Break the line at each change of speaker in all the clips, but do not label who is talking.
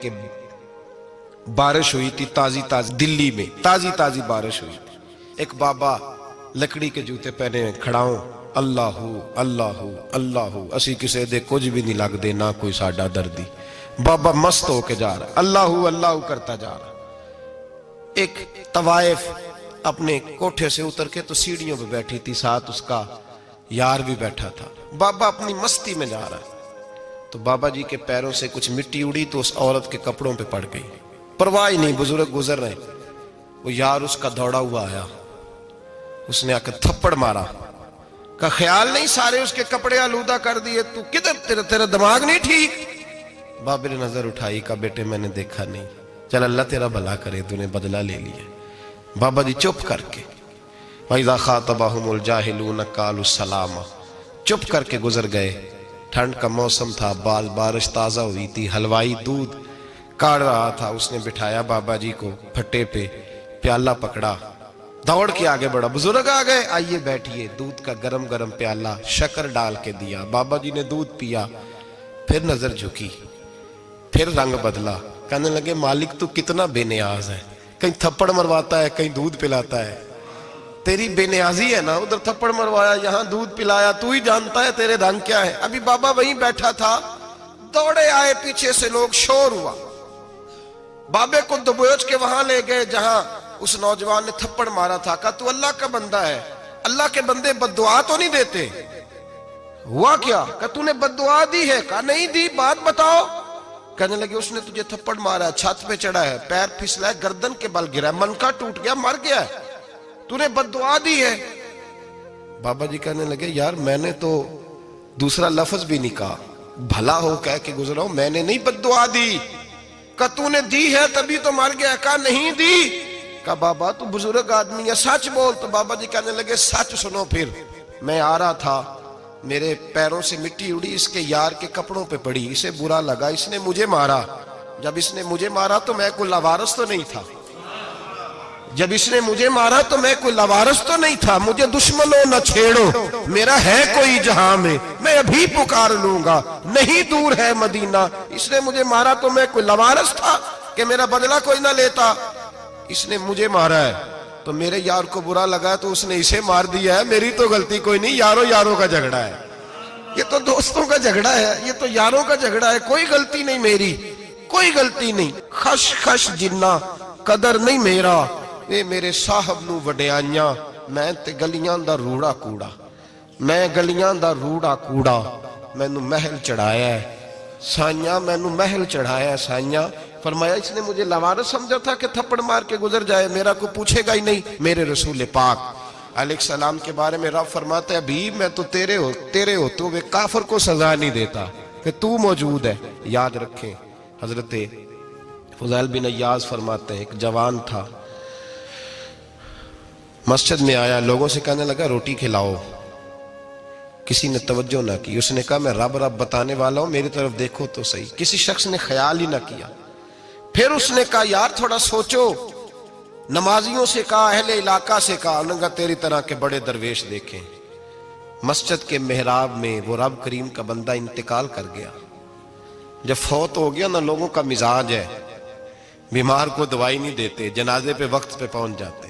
کہ بارش ہوئی تھی تازی تازی دلی میں تازی تازی بارش ہوئی تھی. ایک بابا لکڑی کے جوتے پہنے کھڑا ہوں اللہ اللہ اللہ اسی کسے دے کچھ بھی نہیں لگ دے نہ کوئی ساڈا دردی. بابا مست ہو کے جا رہا اللہ اللہ کرتا جا رہا. ایک طوائف اپنے کوٹھے سے اتر کے تو سیڑھیوں پہ بیٹھی تھی, ساتھ اس کا یار بھی بیٹھا تھا. بابا اپنی مستی میں جا رہا ہے تو بابا جی کے پیروں سے کچھ مٹی اڑی تو اس عورت کے کپڑوں پہ پڑ گئی. پرواہ نہیں, بزرگ گزر رہے. وہ یار اس کا دوڑا ہوا آیا, اس نے آ کے تھپڑ مارا. کا خیال نہیں سارے اس کے کپڑے آلودہ کر دیے, تو کدھر تیرا دماغ نہیں ٹھیک. بابا نے نظر اٹھائی, کہا بیٹے میں نے دیکھا نہیں, چل اللہ تیرا بھلا کرے, تو نے بدلہ لے لیا. بابا جی چپ کر کے وَإِذَا خَاطَبَهُمُ الْجَاهِلُونَ قَالُوا السَّلَامَ چپ کر کے گزر گئے. ٹھنڈ کا موسم تھا, بارش تازہ ہوئی تھی, حلوائی دودھ کاڑ رہا تھا. اس نے بٹھایا بابا جی کو پھٹے پہ, پیالہ پکڑا, دوڑ کے آگے بڑھا. بزرگ آ گئے, آئیے بیٹھیے. دودھ کا گرم گرم پیالہ شکر ڈال کے دیا. بابا جی نے دودھ پیا, پھر نظر جھکی, پھر رنگ بدلا. کہنے لگے مالک تو کتنا بے نیاز ہے, کہیں تھپڑ مرواتا ہے کہیں دودھ پلاتا ہے. تیری بے نیازی ہے نا, ادھر تھپڑ مروایا یہاں دودھ پلایا, تو ہی جانتا ہے تیرے رنگ کیا ہے. ابھی بابا وہیں بیٹھا تھا, دوڑے آئے پیچھے سے لوگ, شور ہوا. بابے کو دبوچ کے وہاں لے گئے جہاں اس نوجوان نے تھپڑ مارا تھا. کہا تو اللہ کا بندہ ہے, اللہ کے بندے بد دعا تو نہیں دیتے. ہوا کیا؟ کہا تو نے بد دعا دی ہے. کہا نہیں دی, بات بتاؤ. کہنے لگے اس نے تجھے تھپڑ مارا ہے, چھت پہ چڑھا ہے, پیر پھسلا ہے, گردن کے بل گرا ہے, منکا ٹوٹ گیا, مر گیا ہے, تو نے بد دعا دی ہے. بابا جی کہنے لگے یار میں نے تو دوسرا لفظ بھی نہیں کہا, بھلا ہو کہہ کے گزرا ہوں, میں نے نہیں بد دعا دی. کہا تو نے دی ہے تبھی تو مر گیا. کہا نہیں دی. کہا بابا تو بزرگ آدمی ہے, سچ بول. تو بابا جی کہنے لگے سچ سنو. پھر میں آ رہا تھا, میرے پیروں سے مٹی اڑی, اس کے یار کے کپڑوں پہ پڑی, اسے برا لگا, اس نے مجھے مارا. جب اس نے مجھے مارا تو میں کوئی لاوارث تو نہیں تھا. جب اس نے مجھے مارا تو میں کوئی لاوارث تو نہیں تھا. مجھے دشمنوں نہ چھیڑو, میرا ہے کوئی جہاں میں ابھی پکار لوں گا, نہیں دور ہے مدینہ. اس نے مجھے مارا تو میں کوئی لاوارث تھا کہ میرا بدلہ کوئی نہ لیتا. اس نے مجھے مارا ہے تو میرے یار کو برا لگا تو اس نے اسے مار دیا ہے, میری تو غلطی کوئی نہیں. یاروں کا جھگڑا ہے, یہ تو دوستوں کا جھگڑا ہے, یہ تو یاروں کا جھگڑا ہے, کوئی غلطی نہیں میری, کوئی غلطی نہیں. خش خش جنہ قدر نہیں میرا, اے میرے صاحب نو وڈیاں, میں تے گلیاں دا روڑا کوڑا, میں گلیاں دا روڑا کوڑا. میں نو محل چڑھایا ہے سائیاں, میں نو محل چڑھایا ہے سائیاں. فرمایا اس نے مجھے لاوارث سمجھا تھا کہ تھپڑ مار کے گزر جائے, میرا کوئی پوچھے گا ہی نہیں. میرے رسول پاک علیہ السلام کے بارے میں رب فرماتا ہے ابھی میں تو تیرے ہوتے ہوئے کافر کو سزا نہیں دیتا کہ تو موجود ہے. یاد رکھیں حضرت فضیل بن عیاض فرماتے ہیں ایک جوان تھا, مسجد میں آیا, لوگوں سے کہنے لگا روٹی کھلاؤ. کسی نے توجہ نہ کی. اس نے کہا میں رب بتانے والا ہوں, میری طرف دیکھو تو صحیح. کسی شخص نے خیال ہی نہ کیا. پھر اس نے کہا یار تھوڑا سوچو. نمازیوں سے کہا, اہل علاقہ سے کہا, انہوں نے کہا تیری طرح کے بڑے درویش دیکھیں. مسجد کے محراب میں وہ رب کریم کا بندہ انتقال کر گیا. جب فوت ہو گیا نا, لوگوں کا مزاج ہے بیمار کو دوائی نہیں دیتے, جنازے پہ وقت پہ پہنچ جاتے.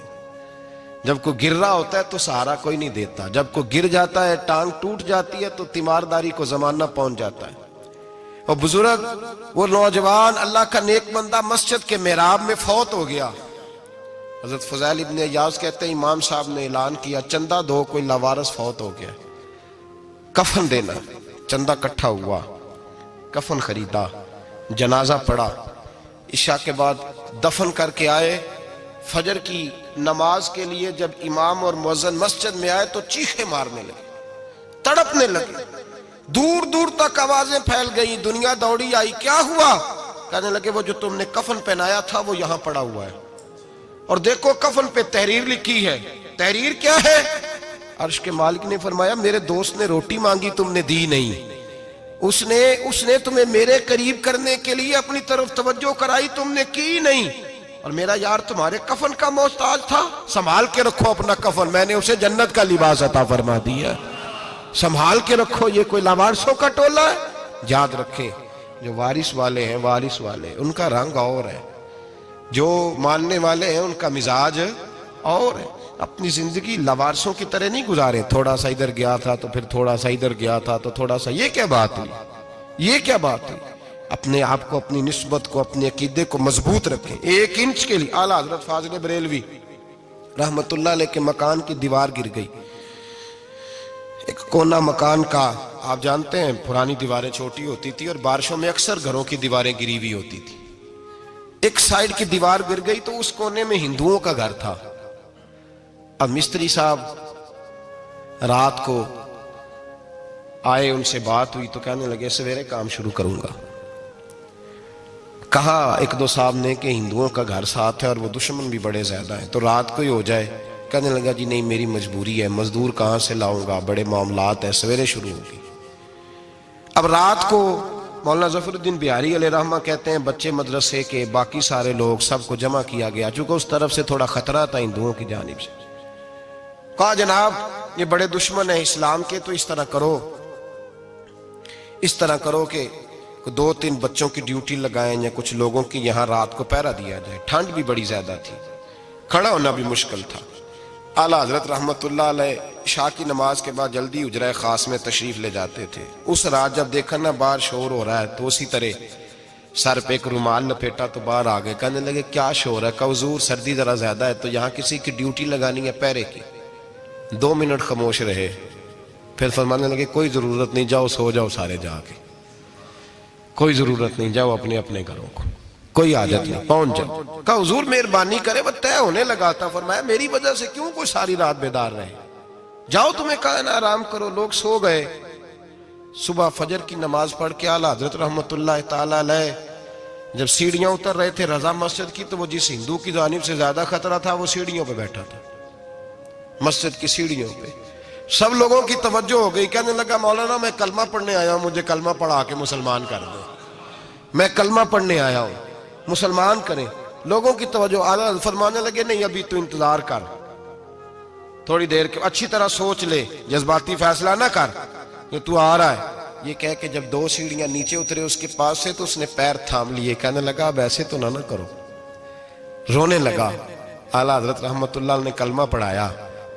جب کوئی گر رہا ہوتا ہے تو سہارا کوئی نہیں دیتا, جب کوئی گر جاتا ہے ٹانگ ٹوٹ جاتی ہے تو تیمارداری کو زمانہ پہنچ جاتا ہے. اور بزرگ وہ نوجوان اللہ کا نیک بندہ مسجد کے محراب میں فوت ہو گیا. حضرت فضیل ابن عیاض کہتے ہیں امام صاحب نے اعلان کیا چندہ دو, کوئی لاوارث فوت ہو گیا, کفن دینا. چندہ کٹھا ہوا, کفن خریدا, جنازہ پڑا. عشاء کے بعد دفن کر کے آئے. فجر کی نماز کے لیے جب امام اور مؤذن مسجد میں آئے تو چیخیں مارنے لگے, تڑپنے لگے. دور دور تک آوازیں پھیل گئی, دنیا دوڑی آئی. کیا ہوا؟ کہنے لگے وہ جو تم نے کفن پہنایا تھا وہ یہاں پڑا ہوا ہے, اور دیکھو کفن پہ تحریر لکھی ہے. تحریر کیا ہے؟ عرش کے مالک نے فرمایا میرے دوست نے روٹی مانگی تم نے دی نہیں, اس نے تمہیں میرے قریب کرنے کے لیے اپنی طرف توجہ کرائی, تم نے کی نہیں. اور میرا یار تمہارے کفن کا محتاج تھا, سنبھال کے رکھو اپنا کفن, میں نے اسے جنت کا لباس عطا فرما دیا, سنبھال کے رکھو. یہ کوئی لاوارثوں کا ٹولہ ہے؟ یاد رکھیں جو وارث والے ہیں، وارث والے ان کا رنگ اور ہے، جو ماننے والے ہیں ان کا مزاج اور ہے. اپنی زندگی لوارثوں کی طرح نہیں گزارے، تھوڑا سا ادھر گیا تھا تو پھر تھوڑا سا ادھر گیا تھا تو تھوڑا سا. یہ کیا بات ہوئی؟ یہ کیا بات ہوئی؟ اپنے آپ کو، اپنی نسبت کو، اپنے عقیدے کو مضبوط رکھیں. 1 انچ کے لیے اعلیٰ حضرت فاضل بریلوی رحمت اللہ علیہ کے مکان کی دیوار گر گئی. ایک کونا مکان کا، آپ جانتے ہیں پرانی دیواریں چھوٹی ہوتی تھی اور بارشوں میں اکثر گھروں کی دیواریں گری ہوئی ہوتی تھی. ایک سائیڈ کی دیوار گر گئی تو اس کونے میں ہندوؤں کا گھر تھا. اب مستری صاحب رات کو آئے، ان سے بات ہوئی تو کہنے لگے سویرے کام شروع کروں گا. کہا 1-2 صاحب نے کہ ہندوؤں کا گھر ساتھ ہے اور وہ دشمن بھی بڑے زیادہ ہیں تو رات کو ہی ہو جائے. کہنے لگا جی نہیں، میری مجبوری ہے، مزدور کہاں سے لاؤں گا، بڑے معاملات ہیں، سویرے شروع ہوگی. اب رات کو مولانا ظفر الدین بہاری علیہ رحمہ کہتے ہیں بچے مدرسے کے، باقی سارے لوگ، سب کو جمع کیا گیا. چونکہ اس طرف سے تھوڑا خطرہ تھا ہندوؤں کی جانب سے. کہا جناب یہ بڑے دشمن ہیں اسلام کے، تو اس طرح کرو کہ 2-3 بچوں کی ڈیوٹی لگائیں یا کچھ لوگوں کی یہاں رات کو پہرا دیا جائے. ٹھنڈ بھی بڑی زیادہ تھی، کھڑا ہونا بھی مشکل تھا. اعلیٰ حضرت رحمت اللہ علیہ عشاء کی نماز کے بعد جلدی حجرہ خاص میں تشریف لے جاتے تھے. اس رات جب دیکھا نا باہر شور ہو رہا ہے تو اسی طرح سر پہ ایک رومال لپیٹا تو باہر آ گئے. کہنے لگے کیا شور ہے؟ کہ حضور سردی ذرا زیادہ ہے تو یہاں کسی کی ڈیوٹی لگانی ہے پہرے کی. 2 منٹ خاموش رہے، پھر فرمانے لگے کوئی ضرورت نہیں، جاؤ سو جاؤ سارے جا کے، کوئی ضرورت نہیں، جاؤ اپنے اپنے گھروں کو، کوئی عادت نہیں، پہنچ جاؤ. کہا حضور مہربانی کرے، وہ طے ہونے لگا تھا. فرمایا میری وجہ سے کیوں کوئی ساری رات بیدار رہے، جاؤ تمہیں کہا نا آرام کرو. لوگ سو گئے. صبح فجر کی نماز پڑھ کے اعلیٰ حضرت رحمت اللہ تعالی علیہ جب سیڑھیاں اتر رہے تھے رضا مسجد کی، تو وہ جس ہندو کی جانب سے زیادہ خطرہ تھا وہ سیڑھیوں پہ بیٹھا تھا، مسجد کی سیڑھیوں پہ. سب لوگوں کی توجہ ہو گئی. کہنے لگا مولانا میں کلمہ پڑھنے آیا ہوں، مجھے کلمہ پڑھا کے مسلمان کر دو، میں کلمہ پڑھنے آیا ہوں، مسلمان کریں. لوگوں کی توجہ. اعلیٰ فرمانے لگے نہیں ابھی تو انتظار کر، تھوڑی دیر کے اچھی طرح سوچ لے، جذباتی فیصلہ نہ کر کہ تو آ رہا ہے. یہ کہہ کے جب 2 سیڑھیاں نیچے اترے اس کے پاس سے تو اس نے پیر تھام لیے. کہنے لگا اب ایسے تو نہ کرو، رونے لگا. اعلیٰ حضرت رحمت اللہ نے کلمہ پڑھایا،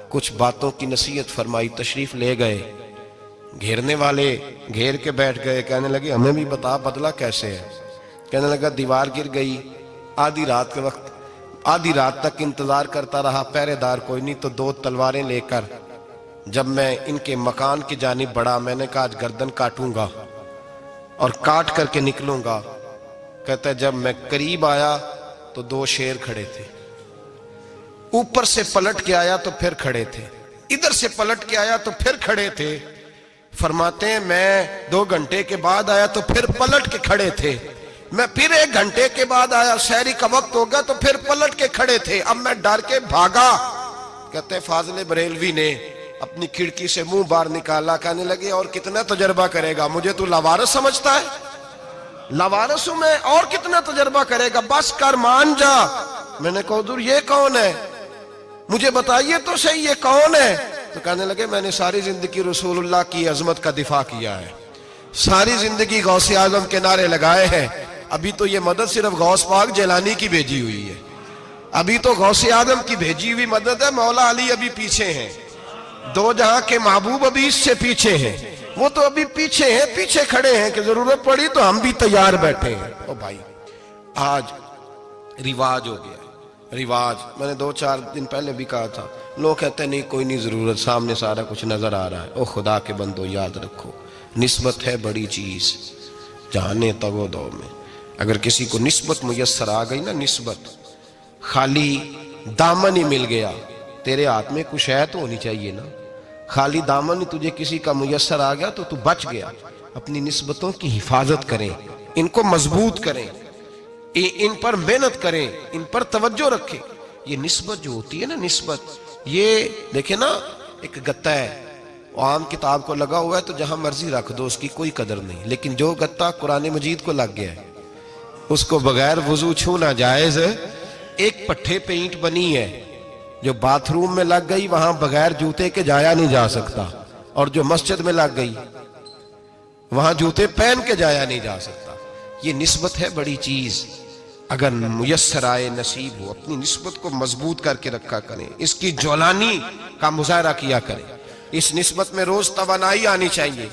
کچھ باتوں کی نصیحت فرمائی، تشریف لے گئے. گھیرنے والے گھیر کے بیٹھ گئے. کہنے لگے ہمیں بھی بتا بدلہ کیسے ہے. کہنے لگا دیوار گر گئی، آدھی رات کے وقت، آدھی رات تک انتظار کرتا رہا، پہرے دار کوئی نہیں، تو 2 تلواریں لے کر جب میں ان کے مکان کی جانب بڑھا، میں نے کہا آج گردن کاٹوں گا اور کاٹ کر کے نکلوں گا. کہتا ہے جب میں قریب آیا تو 2 شیر کھڑے تھے، اوپر سے پلٹ کے آیا تو پھر کھڑے تھے، ادھر سے پلٹ کے آیا تو پھر کھڑے تھے. فرماتے ہیں میں 2 گھنٹے کے بعد آیا تو پھر پلٹ کے کھڑے تھے، میں پھر 1 گھنٹے کے بعد آیا، سحری کا وقت ہو گیا تو پھر پلٹ کے کھڑے تھے. اب میں ڈر کے بھاگا. کہتے ہیں فاضل بریلوی نے اپنی کھڑکی سے منہ باہر نکالا. کہنے لگے اور کتنا تجربہ کرے گا، مجھے تو لاوارث سمجھتا ہے، لاوارث ہوں میں، اور کتنا تجربہ کرے گا، بس کر مان جا. میں نے کہا حضور یہ کون ہے، مجھے بتائیے تو صحیح یہ کون ہے. تو کہنے لگے میں نے ساری زندگی رسول اللہ کی عظمت کا دفاع کیا ہے، ساری زندگی غوث اعظم کے نعرے لگائے ہیں. ابھی تو یہ مدد صرف غوث پاک جیلانی کی بھیجی ہوئی ہے، ابھی تو غوث اعظم کی بھیجی ہوئی مدد ہے. مولا علی ابھی پیچھے ہیں، 2 جہاں کے محبوب ابھی اس سے پیچھے ہیں، وہ تو ابھی پیچھے ہیں، پیچھے کھڑے ہیں کہ ضرورت پڑی تو ہم بھی تیار بیٹھے ہیں. او بھائی آج رواج ہو گیا، رواج. میں نے 2-4 دن پہلے بھی کہا تھا، لوگ کہتے ہیں نہیں کوئی نہیں ضرورت، سامنے سارا کچھ نظر آ رہا ہے. او خدا کے بندو یاد رکھو، نسبت ہے بڑی چیز، جانے تو دو میں. اگر کسی کو نسبت میسر آ گئی نا، نسبت، خالی دامن ہی مل گیا، تیرے ہاتھ میں کچھ ہے تو ہونی چاہیے نا. خالی دامن ہی تجھے کسی کا میسر آ گیا تو بچ گیا. اپنی نسبتوں کی حفاظت کریں، ان کو مضبوط کریں، ان پر محنت کریں، ان پر توجہ رکھیں. یہ نسبت جو ہوتی ہے نا، نسبت، یہ دیکھیں نا ایک گتا ہے، عام کتاب کو لگا ہوا ہے تو جہاں مرضی رکھ دو، اس کی کوئی قدر نہیں. لیکن جو گتا قرآن مجید کو لگ گیا ہے اس کو بغیر وضو چھونا جائز ہے. ایک پٹھے پہ اینٹ بنی ہے، جو باتھ روم میں لگ گئی وہاں بغیر جوتے کے جایا نہیں جا سکتا، اور جو مسجد میں لگ گئی وہاں جوتے پہن کے جایا نہیں جا سکتا. یہ نسبت ہے بڑی چیز، اگر میسر آئے نصیب ہو اپنی نسبت کو مضبوط کر کے رکھا کریں، اس کی جولانی کا مظاہرہ کیا کریں، اس نسبت میں روز توانائی آنی چاہیے۔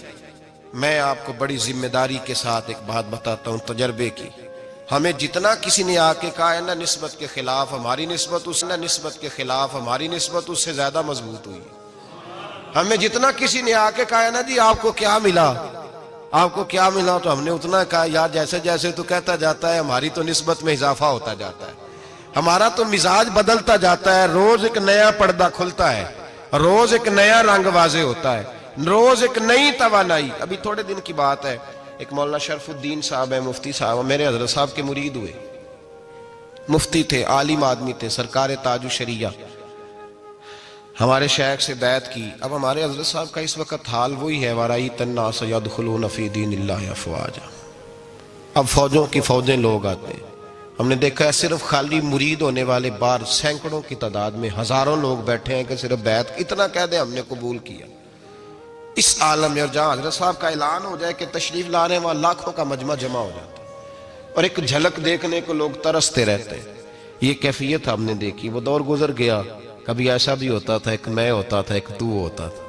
میں آپ کو بڑی ذمہ داری کے ساتھ ایک بات بتاتا ہوں تجربے کی، ہمیں جتنا کسی نے آ کے کہا ہے نا نسبت کے خلاف ہماری نسبت، اس نے نسبت کے خلاف ہماری نسبت اس سے زیادہ مضبوط ہوئی۔ ہمیں جتنا کسی نے آ کے کہا ہے نا جی آپ کو کیا ملا، آپ کو کیا ملا، تو ہم نے اتنا کہا یار جیسے جیسے تو کہتا جاتا ہے ہماری تو نسبت میں اضافہ ہوتا جاتا ہے، ہمارا تو مزاج بدلتا جاتا ہے، روز ایک نیا پردہ کھلتا ہے، روز ایک نیا رنگ واضح ہوتا ہے، روز ایک نئی توانائی۔ ابھی تھوڑے دن کی بات ہے، ایک مولانا شرف الدین صاحب ہیں، مفتی صاحب، میرے حضرت صاحب کے مرید ہوئے، مفتی تھے، عالم آدمی تھے، سرکار تاج الشریعہ، ہمارے شیخ سے بیعت کی۔ اب ہمارے حضرت صاحب کا اس وقت حال وہی ہے، وَرَأَيْتَ النَّاسَ يَدْخُلُونَ فِي دِينِ اللَّهِ أَفْوَاجًا، اب فوجوں کی فوجیں لوگ آتے ہیں۔ ہم نے دیکھا ہے صرف خالی مرید ہونے والے بار سینکڑوں کی تعداد میں ہزاروں لوگ بیٹھے ہیں کہ صرف بیعت اتنا کہہ دیں ہم نے قبول کیا۔ اس عالم میں اور جہاں حضرت صاحب کا اعلان ہو جائے کہ تشریف لا رہے ہیں وہاں لاکھوں کا مجمع جمع ہو جاتا ہے اور ایک جھلک دیکھنے کو لوگ ترستے رہتے ہیں۔ یہ کیفیت ہم نے دیکھی، وہ دور گزر گیا، کبھی ایسا بھی ہوتا تھا ایک میں ہوتا تھا ایک تو ہوتا تھا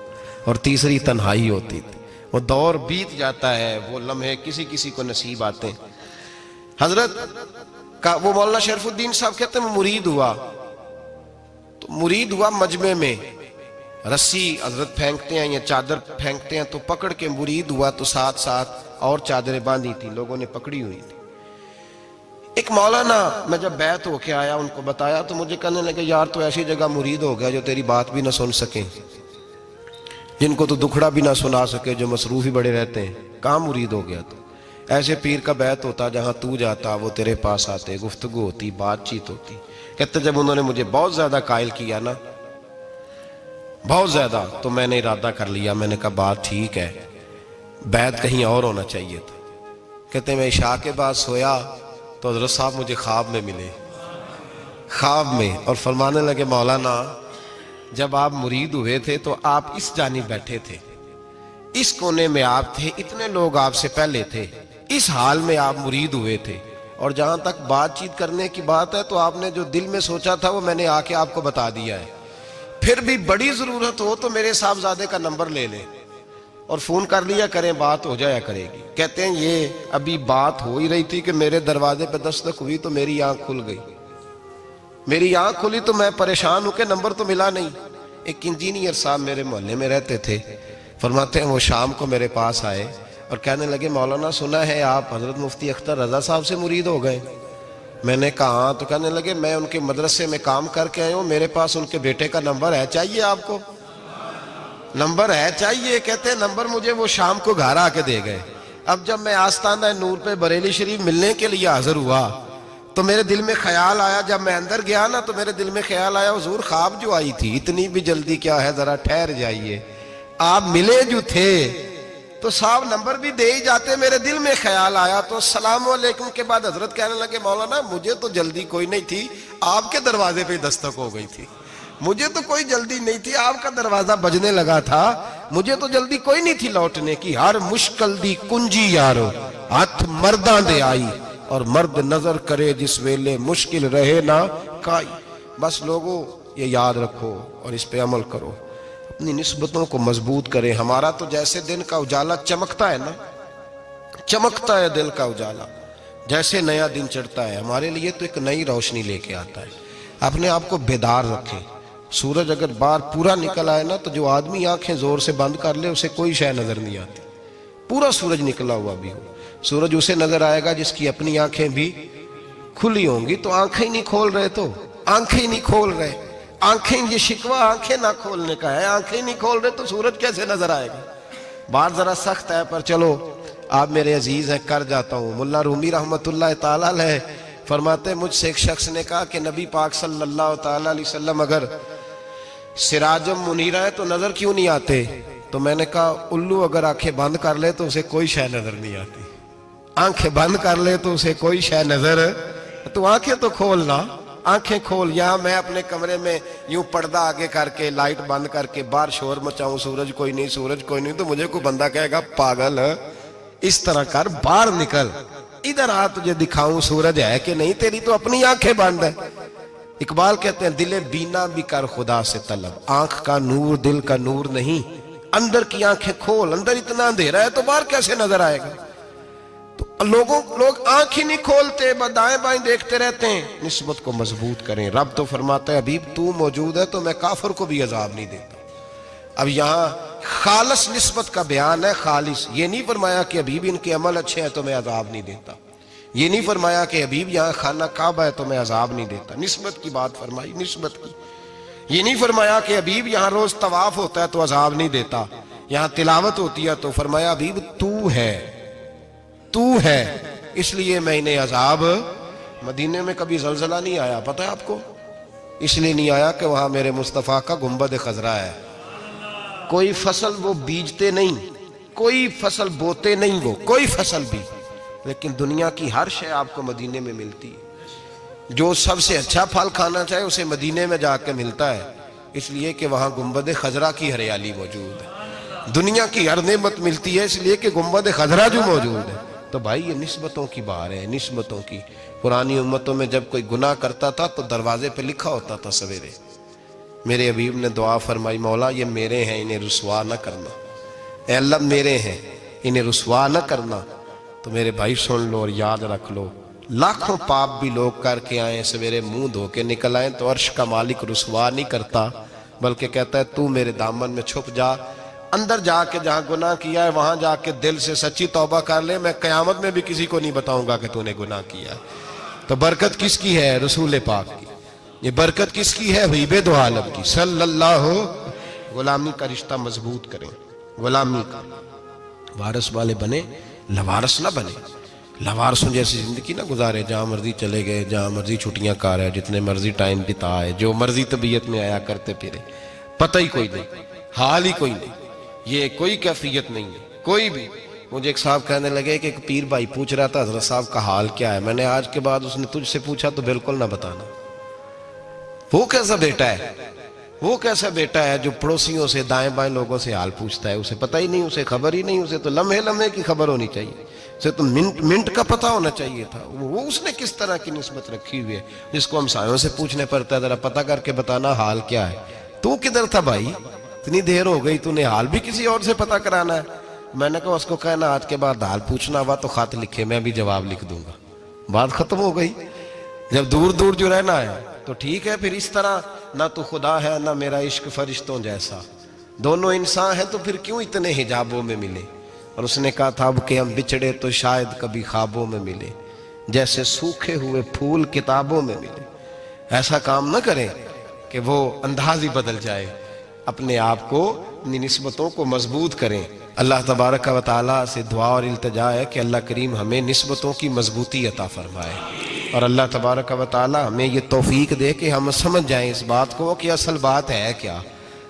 اور تیسری تنہائی ہوتی تھی، وہ دور بیت جاتا ہے، وہ لمحے کسی کسی کو نصیب آتے ہیں۔ حضرت کا وہ مولانا شرف الدین صاحب کہتے ہیں مرید ہوا، تو مرید ہوا مجمع میں، رسی حضرت پھینکتے ہیں یا چادر پھینکتے ہیں تو پکڑ کے مرید ہوا، تو ساتھ ساتھ اور چادریں باندھی تھی، لوگوں نے پکڑی ہوئی تھی۔ ایک مولانا میں جب بیعت ہو کے آیا ان کو بتایا تو مجھے کہنے لگے یار تو ایسی جگہ مرید ہو گیا جو تیری بات بھی نہ سن سکیں، جن کو تو دکھڑا بھی نہ سنا سکے، جو مصروف ہی بڑے رہتے ہیں، کہاں مرید ہو گیا تو؟ ایسے پیر کا بیعت ہوتا جہاں تو جاتا وہ تیرے پاس آتے، گفتگو ہوتی، بات چیت ہوتی۔ کہتے جب انہوں نے مجھے بہت زیادہ قائل کیا نا، بہت زیادہ، تو میں نے ارادہ کر لیا، میں نے کہا بات ٹھیک ہے، بیعت کہیں اور ہونا چاہیے تھا۔ کہتے میں عشاء کے بعد سویا تو حضرت صاحب مجھے خواب میں ملے، خواب میں، اور فرمانے لگے مولانا جب آپ مرید ہوئے تھے تو آپ اس جانب بیٹھے تھے، اس کونے میں آپ تھے، اتنے لوگ آپ سے پہلے تھے، اس حال میں آپ مرید ہوئے تھے، اور جہاں تک بات چیت کرنے کی بات ہے تو آپ نے جو دل میں سوچا تھا وہ میں نے آ کے آپ کو بتا دیا ہے، پھر بھی بڑی ضرورت ہو تو میرے صاحبزادے کا نمبر لے لیں اور فون کر لیا کریں، بات ہو جایا کرے گی۔ کہتے ہیں یہ ابھی بات ہو ہی رہی تھی کہ میرے دروازے پہ دستک ہوئی تو میری آنکھ کھل گئی، میری آنکھ کھلی تو میں پریشان ہوں کہ نمبر تو ملا نہیں۔ ایک انجینئر صاحب میرے محلے میں رہتے تھے، فرماتے ہیں وہ شام کو میرے پاس آئے اور کہنے لگے مولانا سنا ہے آپ حضرت مفتی اختر رضا صاحب سے مرید ہو گئے؟ میں نے کہا ہاں، تو کہنے لگے میں ان کے مدرسے میں کام کر کے آئے ہوں، میرے پاس ان کے بیٹے کا نمبر ہے، چاہیے آپ کو؟ نمبر ہے چاہیے؟ کہتے ہیں نمبر مجھے وہ شام کو گھر آ کے دے گئے۔ اب جب میں آستانہ نور پہ بریلی شریف ملنے کے لیے حاضر ہوا تو میرے دل میں خیال آیا، جب میں اندر گیا نا تو میرے دل میں خیال آیا حضور خواب جو آئی تھی اتنی بھی جلدی کیا ہے، ذرا ٹھہر جائیے، آپ ملے جو تھے تو صاحب نمبر بھی دے ہی جاتے۔ میرے دل میں خیال آیا تو السلام علیکم کے بعد حضرت کہنے لگے مولانا مجھے تو جلدی کوئی نہیں تھی، آپ کے دروازے پہ دستک ہو گئی تھی، مجھے تو کوئی جلدی نہیں تھی، آپ کا دروازہ بجنے لگا تھا، مجھے تو جلدی کوئی نہیں تھی لوٹنے کی۔ ہر مشکل دی کنجی یارو ہاتھ مرداں دے آئی، اور مرد نظر کرے جس ویلے مشکل رہے نہ کائی۔ بس لوگوں یہ یاد رکھو اور اس پہ عمل کرو، اپنی نسبتوں کو مضبوط کریں۔ ہمارا تو جیسے دن کا اجالا چمکتا ہے نا، چمکتا ہے دل کا اجالا، جیسے نیا دن چڑھتا ہے ہمارے لیے تو ایک نئی روشنی لے کے آتا ہے۔ اپنے آپ کو بیدار رکھیں۔ سورج اگر باہر پورا نکل آئے نا تو جو آدمی آنکھیں زور سے بند کر لے اسے کوئی شے نظر نہیں آتی، پورا سورج نکلا ہوا بھی ہو۔ سورج اسے نظر آئے گا جس کی اپنی آنکھیں بھی کھلی ہوں گی، تو آنکھیں نہیں کھول رہے، تو آنکھیں نہیں کھول رہے، آنکھیں، یہ شکوہ آنکھیں نہ کھولنے کا ہے، آنکھیں نہیں کھول رہے تو سورج کیسے نظر آئے گا؟ بات ذرا سخت ہے پر چلو آپ میرے عزیز ہیں کر جاتا ہوں۔ ملا رومی رحمت اللہ تعالیٰ علیہ فرماتے مجھ سے ایک شخص نے کہا کہ نبی پاک صلی اللہ تعالیٰ علیہ وسلم اگر سراجم منیرہ ہے تو نظر کیوں نہیں آتے؟ تو میں نے کہا الو اگر آنکھیں بند کر لے تو اسے کوئی شے نظر نہیں آتی، آنکھیں بند کر لے تو اسے کوئی شے نظر، تو آنکھیں تو کھولنا، آنکھیں کھول۔ یہاں میں اپنے کمرے میں یوں پردہ آگے کر کے لائٹ بند کر کے باہر شور مچاؤں، سورج کوئی نہیں، سورج کوئی نہیں، تو مجھے کوئی بندہ کہے گا پاگل، اس طرح کر، باہر نکل، ادھر آ تجھے دکھاؤں سورج ہے کہ نہیں، تیری تو اپنی آنکھیں بند ہے۔ اقبال کہتے ہیں دل بینا بھی کر خدا سے طلب، آنکھ کا نور دل کا نور نہیں، اندر کی آنکھیں کھول، اندر اتنا اندھیرا ہے تو باہر کیسے نظر آئے گا؟ تو لوگ آنکھ ہی نہیں کھولتے، دائیں بائیں دیکھتے رہتے ہیں۔ نسبت کو مضبوط کریں۔ رب تو فرماتا ہے حبیب تو موجود ہے تو میں کافر کو بھی عذاب نہیں دیتا۔ اب یہاں خالص نسبت کا بیان ہے، خالص۔ یہ نہیں فرمایا کہ حبیب ان کے عمل اچھے ہیں تو میں عذاب نہیں دیتا، یہ نہیں فرمایا کہ حبیب یہاں خانہ کعبہ ہے تو میں عذاب نہیں دیتا، نسبت کی بات فرمائی، نسبت کی۔ یہ نہیں فرمایا کہ حبیب یہاں روز طواف ہوتا ہے تو عذاب نہیں دیتا، یہاں تلاوت ہوتی ہے تو فرمایا حبیب تو ہے اس لیے میں انہیں عذاب۔ مدینے میں کبھی زلزلہ نہیں آیا، پتہ ہے آپ کو؟ اس لیے نہیں آیا کہ وہاں میرے مصطفیٰ کا گنبد خضرا ہے۔ کوئی فصل وہ بیجتے نہیں، کوئی فصل بوتے نہیں، وہ کوئی فصل بھی، لیکن دنیا کی ہر شے آپ کو مدینے میں ملتی ہے۔ جو سب سے اچھا پھل کھانا چاہے اسے مدینے میں جا کے ملتا ہے، اس لیے کہ وہاں گنبد خضرا کی ہریالی موجود ہے۔ دنیا کی ہر نعمت ملتی ہے اس لیے کہ گنبد خضرا جو موجود ہے۔ تو بھائی یہ نسبتوں کی بات ہے، نسبتوں کی۔ پرانی امتوں میں جب کوئی گناہ کرتا تھا تو دروازے پہ لکھا ہوتا تھا سویرے، میرے حبیب نے دعا فرمائی مولا یہ میرے ہیں انہیں رسوا نہ کرنا، اے اللہ میرے ہیں انہیں رسوا نہ کرنا۔ تو میرے بھائی سن لو اور یاد رکھ لو، لاکھوں پاپ بھی لوگ کر کے آئیں سویرے منہ دھو کے نکل آئیں تو عرش کا مالک رسوا نہیں کرتا، بلکہ کہتا ہے تو میرے دامن میں چھپ جا، اندر جا کے جہاں گناہ کیا ہے وہاں جا کے دل سے سچی توبہ کر لے، میں قیامت میں بھی کسی کو نہیں بتاؤں گا کہ تو نے گناہ کیا ہے۔ تو برکت کس کی ہے؟ رسول پاک کی۔ یہ برکت کس کی ہے؟ حبیب دو عالم کی صلی اللہ۔ غلامی کا رشتہ مضبوط کریں، غلامی کا وارث والے بنے، لوارث نہ بنے۔ لوارثوں جیسی زندگی نہ گزارے، جہاں مرضی چلے گئے، جہاں مرضی چھٹیاں کار ہے، جتنے مرضی ٹائم بتائے، جو مرضی طبیعت میں آیا کرتے پھرے، پتہ ہی کوئی نہیں، حال ہی کوئی نہیں، یہ کوئی کیفیت نہیں ہے کوئی بھی۔ مجھے ایک صاحب کہنے لگے کہ ایک پیر بھائی پوچھ رہا تھا حضرت صاحب کا حال کیا ہے، میں نے آج کے بعد اس نے تجھ سے پوچھا تو بالکل نہ بتانا۔ وہ کیسا بیٹا ہے، وہ کیسا بیٹا ہے جو پڑوسیوں سے دائیں بائیں لوگوں سے حال پوچھتا ہے، اسے پتہ ہی نہیں، اسے خبر ہی نہیں، اسے تو لمحے لمحے کی خبر ہونی چاہیے، اسے تو منٹ منٹ کا پتہ ہونا چاہیے تھا۔ وہ اس نے کس طرح کی نسبت رکھی ہوئی ہے جس کو ہم سایوں سے پوچھنے پڑتا ہے ذرا پتہ کر کے بتانا حال کیا ہے۔ تو کدھر تھا بھائی، اتنی دیر ہو گئی، تو نے حال بھی کسی اور سے پتہ کرانا ہے؟ میں نے کہا اس کو کہنا آج کے بعد حال پوچھنا ہوا تو خط لکھے، میں بھی جواب لکھ دوں گا، بات ختم ہو گئی۔ جب دور دور جو رہنا ہے تو ٹھیک ہے، پھر اس طرح نہ تو خدا ہے نہ میرا عشق فرشتوں جیسا، دونوں انسان ہیں تو پھر کیوں اتنے حجابوں میں ملے؟ اور اس نے کہا تھا اب کہ ہم بچھڑے تو شاید کبھی خوابوں میں ملے، جیسے سوکھے ہوئے پھول کتابوں میں ملے۔ ایسا کام نہ کریں کہ وہ انداز ہی بدل جائے، اپنے آپ کو، اپنی نسبتوں کو مضبوط کریں۔ اللہ تبارک و تعالیٰ سے دعا اور التجا ہے کہ اللہ کریم ہمیں نسبتوں کی مضبوطی عطا فرمائے، اور اللہ تبارک و تعالیٰ ہمیں یہ توفیق دے کہ ہم سمجھ جائیں اس بات کو کہ اصل بات ہے کیا،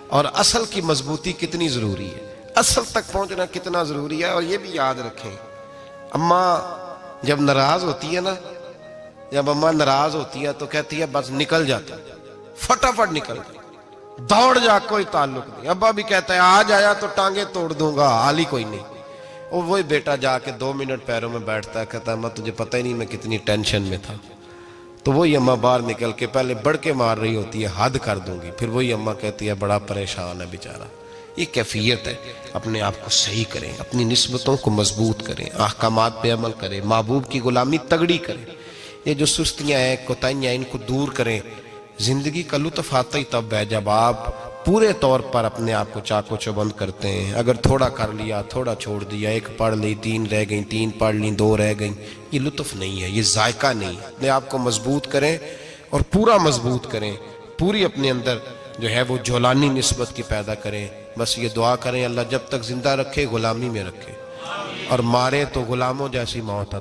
اور اصل کی مضبوطی کتنی ضروری ہے، اصل تک پہنچنا کتنا ضروری ہے۔ اور یہ بھی یاد رکھیں، اماں جب ناراض ہوتی ہے نا، جب اماں ناراض ہوتی ہے تو کہتی ہے بس نکل جاتا، فٹافٹ نکل جاتا، دوڑ جا، کوئی تعلق نہیں۔ ابا بھی کہتا ہے آج آیا تو ٹانگیں توڑ دوں گا، حال ہی کوئی نہیں۔ اور وہی بیٹا جا کے 2 منٹ پیروں میں بیٹھتا ہے، کہتا ہے اماں تجھے پتہ ہی نہیں میں کتنی ٹینشن میں تھا۔ تو وہی اماں باہر نکل کے پہلے بڑھ کے مار رہی ہوتی ہے حد کر دوں گی، پھر وہی اماں کہتی ہے بڑا پریشان ہے بیچارہ۔ یہ کیفیت ہے، اپنے آپ کو صحیح کریں، اپنی نسبتوں کو مضبوط کریں، احکامات پہ عمل کریں، محبوب کی غلامی تگڑی کریں۔ یہ جو سستیاں ہیں، کوتاہیاں، ان کو دور کریں۔ زندگی کا لطف آتا ہی تب ہے جب آپ پورے طور پر اپنے آپ کو چاق و چوبند کرتے ہیں۔ اگر تھوڑا کر لیا، تھوڑا چھوڑ دیا، 1 پڑھ لی، 3 رہ گئیں، 3 پڑھ لیں، 2 رہ گئیں، یہ لطف نہیں ہے، یہ ذائقہ نہیں ہے۔ اپنے آپ کو مضبوط کریں اور پورا مضبوط کریں، پوری اپنے اندر جو ہے وہ جولانی نسبت کی پیدا کریں۔ بس یہ دعا کریں اللہ جب تک زندہ رکھے غلامی میں رکھے، اور مارے تو غلاموں جیسی موت